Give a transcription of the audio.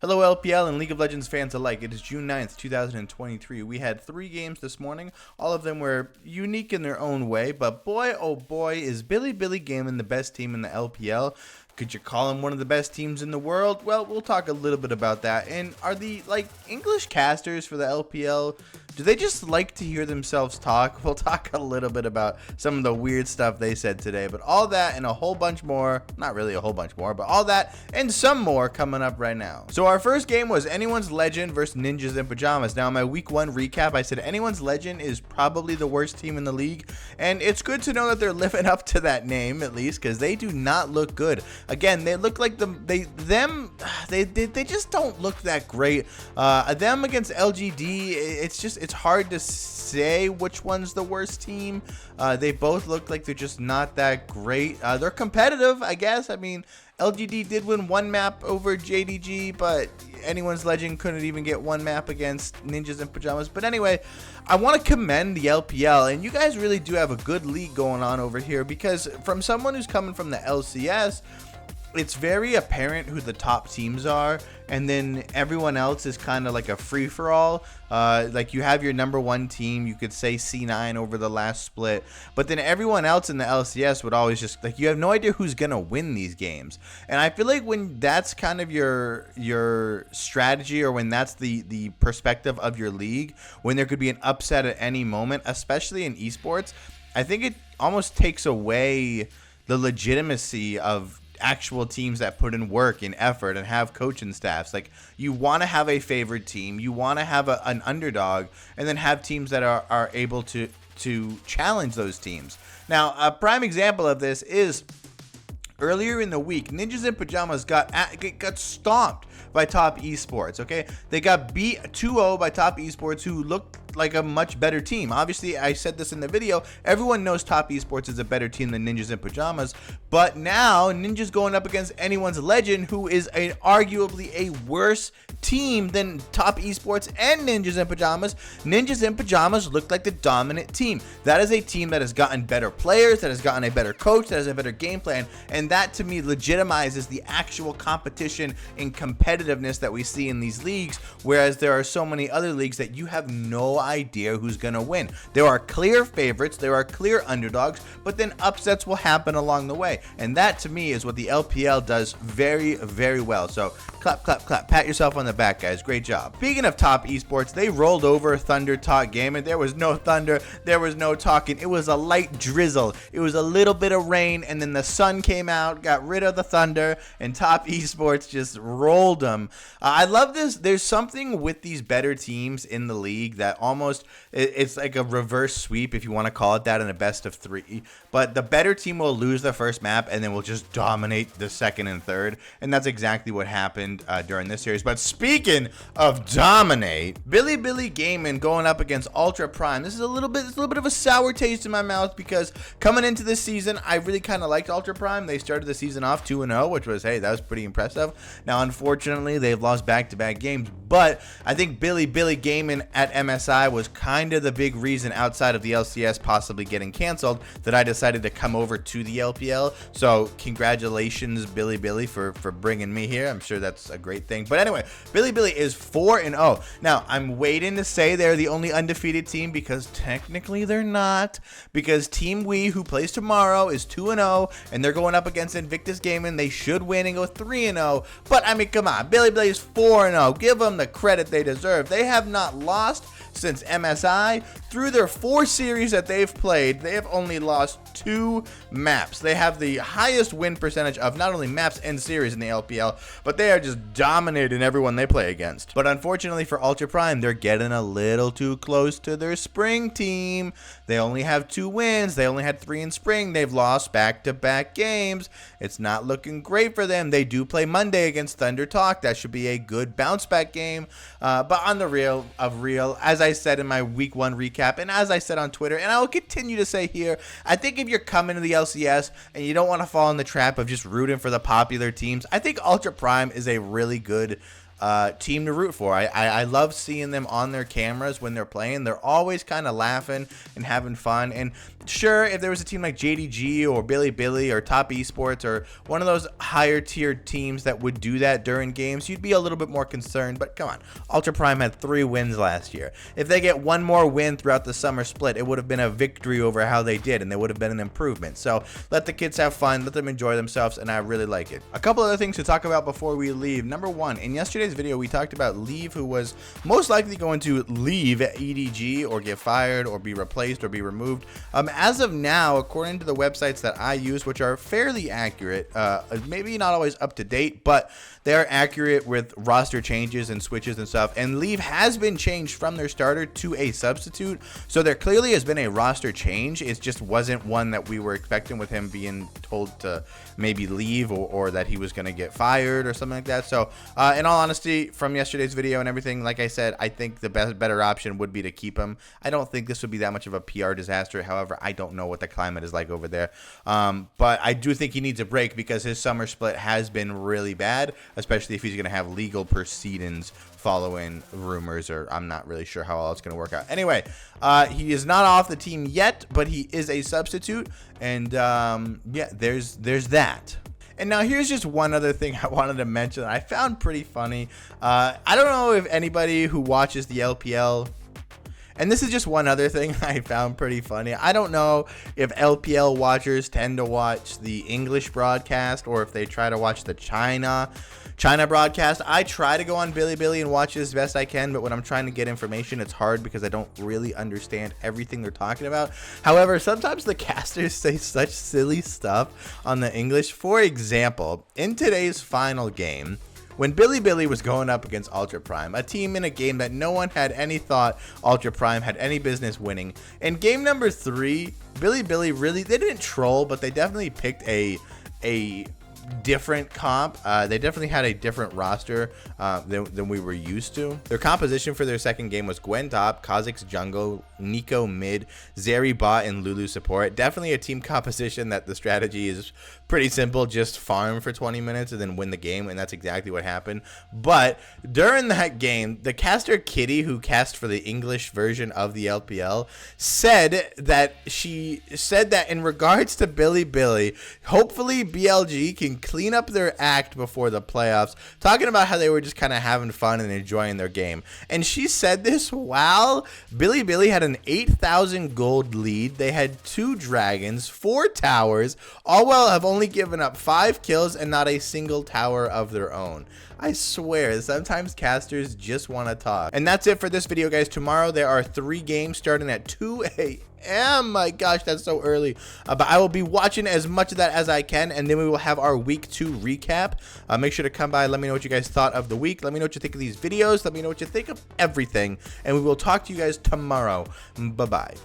Hello LPL and League of Legends fans alike. It is June 9th, 2023. We had 3 games this morning. All of them were unique in their own way, but boy oh boy is Bilibili Gaming the best team in the LPL. Could you call them one of the best teams in the world? Well, we'll talk a little bit about that. And are the English casters for the LPL, do they just like to hear themselves talk? We'll talk a little bit about some of the weird stuff they said today, but all that and a whole bunch more, not really a whole bunch more, but all that and some more coming up right now. So our first game was Anyone's Legend versus Ninjas in Pajamas. Now in my week 1 recap, I said Anyone's Legend is probably the worst team in the league, and it's good to know that they're living up to that name at least, because they do not look good. Again, they look like they just don't look that great. Them against LGD, it's hard to say which one's the worst team. They both look like they're just not that great. They're competitive, I guess. I mean, LGD did win 1 map over JDG, but Anyone's Legend couldn't even get 1 map against Ninjas in Pajamas. But anyway, I want to commend the LPL, and you guys really do have a good league going on over here, because from someone who's coming from the LCS, it's very apparent who the top teams are, and then everyone else is kind of like a free-for-all. Like you have your number 1 team, you could say C9 over the last split, but then everyone else in the LCS would always just, like, you have no idea who's gonna win these games. And I feel like when that's kind of your strategy, or when that's the perspective of your league, when there could be an upset at any moment, especially in esports, I think it almost takes away the legitimacy of actual teams that put in work and effort and have coaching staffs. Like, you want to have a favorite team, you want to have an underdog, and then have teams that are able to challenge those teams. Now, a prime example of this is earlier in the week, Ninjas in Pajamas got stomped by Top Esports. Okay, they got beat 2-0 by Top Esports, who looked like a much better team. Obviously, I said this in the video, everyone knows Top Esports is a better team than Ninjas in Pajamas, but now Ninjas going up against Anyone's Legend, who is arguably a worse team than Top Esports and Ninjas in Pajamas. Ninjas in Pajamas looked like the dominant team. That is a team that has gotten better players, that has gotten a better coach, that has a better game plan, and that to me legitimizes the actual competition and competitiveness that we see in these leagues, whereas there are so many other leagues that you have no idea who's gonna win. There are clear favorites, there are clear underdogs, but then upsets will happen along the way, and that to me is what the LPL does very, very well. So clap, clap, clap, pat yourself on the back, guys, great job. Speaking of Top Esports, they rolled over Thunder Talk Gaming. There was no thunder, there was no talking, it was a light drizzle, it was a little bit of rain, and then the sun came out, got rid of the thunder, and Top Esports just rolled them. I love this. There's something with these better teams in the league that almost, it's like a reverse sweep, if you want to call it that, in a best of 3, but the better team will lose the first map and then will just dominate the second and third, and that's exactly what happened during this series. But speaking of dominate, Bilibili Gaming going up against Ultra Prime. This is a little bit of a sour taste in my mouth, because coming into this season, I really kind of liked Ultra Prime. They started the season off 2-0, which was, hey, that was pretty impressive. Now, unfortunately, they've lost back-to-back games, but I think Bilibili Gaming at MSI was kind of the big reason, outside of the LCS possibly getting canceled, that I decided to come over to the LPL. So congratulations, Bilibili, for bringing me here. I'm sure that's a great thing. But anyway, Bilibili is 4-0. Now, I'm waiting to say they're the only undefeated team, because technically they're not, because Team We, who plays tomorrow, is 2-0, and they're going up against Invictus Gaming. They should win and go 3-0, but I mean, come on, Bilibili is 4-0. Give them the credit they deserve. They have not lost since MSI. Through their 4 series that they've played, they have only lost 2 maps. They have the highest win percentage of not only maps and series in the LPL, but they are just dominating everyone they play against. But unfortunately for Ultra Prime, they're getting a little too close to their spring team. They only have 2 wins. They only had 3 in spring. They've lost back-to-back games. It's not looking great for them. They do play Monday against Thunder Talk. That should be a good bounce-back game. But on the real, as I said in my week 1 recap, and as I said on Twitter, and I will continue to say here, I think if you're coming to the LCS and you don't want to fall in the trap of just rooting for the popular teams, I think Ultra Prime is a really good team to root for. I love seeing them on their cameras when they're playing. They're always kind of laughing and having fun. And sure, if there was a team like JDG or Bilibili or Top Esports or one of those higher tiered teams that would do that during games, you'd be a little bit more concerned. But come on, Ultra Prime had 3 wins last year. If they get one more win throughout the summer split, it would have been a victory over how they did, and there would have been an improvement. So let the kids have fun, let them enjoy themselves, and I really like it. A couple other things to talk about before we leave. Number one, in yesterday's video, we talked about Leave, who was most likely going to leave EDG or get fired or be replaced or be removed. As of now, according to the websites that I use, which are fairly accurate, maybe not always up to date, but they are accurate with roster changes and switches and stuff, and Leave has been changed from their starter to a substitute, so there clearly has been a roster change. It just wasn't one that we were expecting, with him being told to maybe leave or that he was going to get fired or something like that. So in all honesty, from yesterday's video and everything, like I said, I think the better option would be to keep him. I don't think this would be that much of a PR disaster. However, I don't know what the climate is like over there, but I do think he needs a break because his summer split has been really bad, especially if he's going to have legal proceedings following rumors, or I'm not really sure how all it's going to work out. Anyway, he is not off the team yet, but he is a substitute, and yeah, there's that. And now here's just one other thing I wanted to mention that I found pretty funny. I don't know if anybody who watches the LPL, and this is just one other thing I found pretty funny. I don't know if LPL watchers tend to watch the English broadcast or if they try to watch the China broadcast. I try to go on Bilibili and watch it as best I can, but when I'm trying to get information, it's hard because I don't really understand everything they're talking about. However, sometimes the casters say such silly stuff on the English. For example, in today's final game, when Bilibili was going up against Ultra Prime, a team in a game that no one had any thought Ultra Prime had any business winning, in game number 3, Bilibili really, they didn't troll, but they definitely picked a different comp. They definitely had a different roster than we were used to. Their composition for their second game was Gwen top, Kha'Zix jungle, Nico mid, Zeri bot, and Lulu support. Definitely a team composition that the strategy is pretty simple, just farm for 20 minutes and then win the game, and that's exactly what happened. But during that game, the caster Kitty, who cast for the English version of the LPL, said that in regards to Bilibili, hopefully BLG can clean up their act before the playoffs, talking about how they were just kind of having fun and enjoying their game. And she said this while Bilibili had an 8,000 gold lead. They had 2 dragons, 4 towers, all while have only given up 5 kills and not a single tower of their own. I swear, sometimes casters just want to talk. And that's it for this video, guys. Tomorrow there are 3 games starting at 2 a.m. My gosh, that's so early. But I will be watching as much of that as I can, and then we will have our week 2 recap. Make sure to come by, let me know what you guys thought of the week. Let me know what you think of these videos. Let me know what you think of everything. And we will talk to you guys tomorrow. Bye-bye.